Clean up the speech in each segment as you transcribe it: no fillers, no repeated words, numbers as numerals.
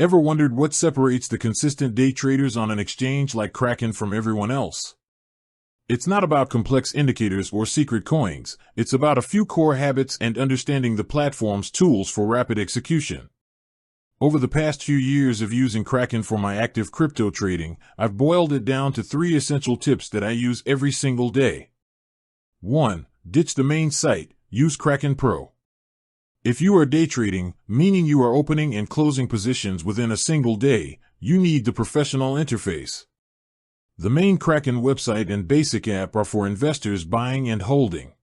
Ever wondered what separates the consistent day traders on an exchange like Kraken from everyone else? It's not about complex indicators or secret coins, it's about a few core habits and understanding the platform's tools for rapid execution. Over the past few years of using Kraken for my active crypto trading, I've boiled it down to 3 essential tips that I use every single day. 1. Ditch the main site, use Kraken Pro. If you are day trading, meaning you are opening and closing positions within a single day, you need the professional interface. The main Kraken website and basic app are for investors buying and holding.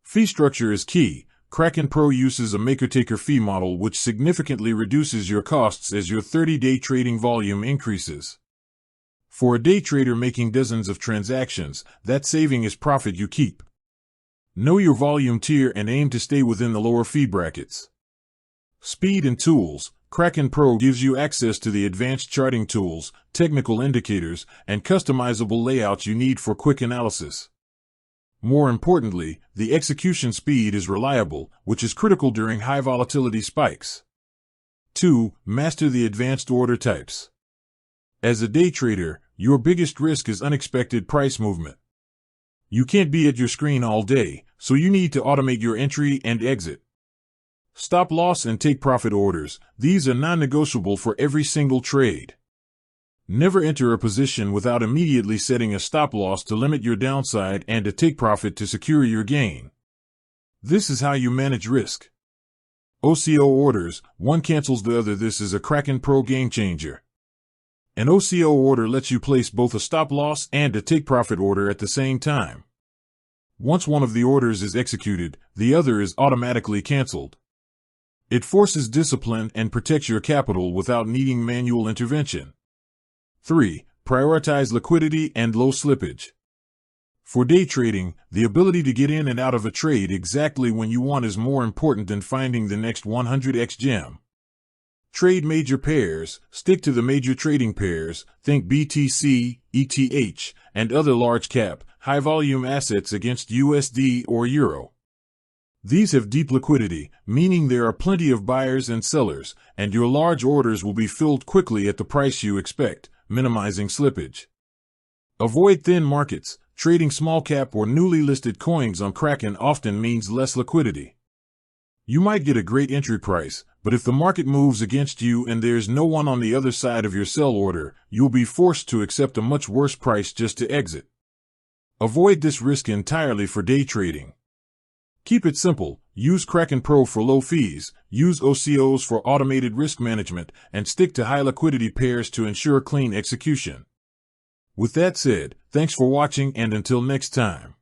Fee structure is key. Kraken Pro uses a maker-taker fee model which significantly reduces your costs as your 30-day trading volume increases. For a day trader making dozens of transactions, that saving is profit you keep. Know your volume tier and aim to stay within the lower fee brackets. Speed and tools. Kraken Pro gives you access to the advanced charting tools, technical indicators, and customizable layouts you need for quick analysis. More importantly, the execution speed is reliable, which is critical during high volatility spikes. 2. Master the advanced order types. As a day trader, your biggest risk is unexpected price movement. You can't be at your screen all day, so you need to automate your entry and exit. Stop loss and take profit orders. These are non-negotiable for every single trade. Never enter a position without immediately setting a stop loss to limit your downside and a take profit to secure your gain. This is how you manage risk. OCO orders, one cancels the other. This is a Kraken Pro game changer. An OCO order lets you place both a stop loss and a take profit order at the same time. Once one of the orders is executed, the other is automatically canceled. It forces discipline and protects your capital without needing manual intervention. 3. Prioritize liquidity and low slippage. For day trading, the ability to get in and out of a trade exactly when you want is more important than finding the next 100x gem. Trade major pairs, stick to the major trading pairs, think BTC, ETH, and other large cap, high volume assets against USD or Euro. These have deep liquidity, meaning there are plenty of buyers and sellers, and your large orders will be filled quickly at the price you expect, minimizing slippage. Avoid thin markets. Trading small cap or newly listed coins on Kraken often means less liquidity. You might get a great entry price, but if the market moves against you and there's no one on the other side of your sell order, you'll be forced to accept a much worse price just to exit. Avoid this risk entirely for day trading. Keep it simple. Use Kraken Pro for low fees, use OCOs for automated risk management, and stick to high liquidity pairs to ensure clean execution. With that said, thanks for watching and until next time.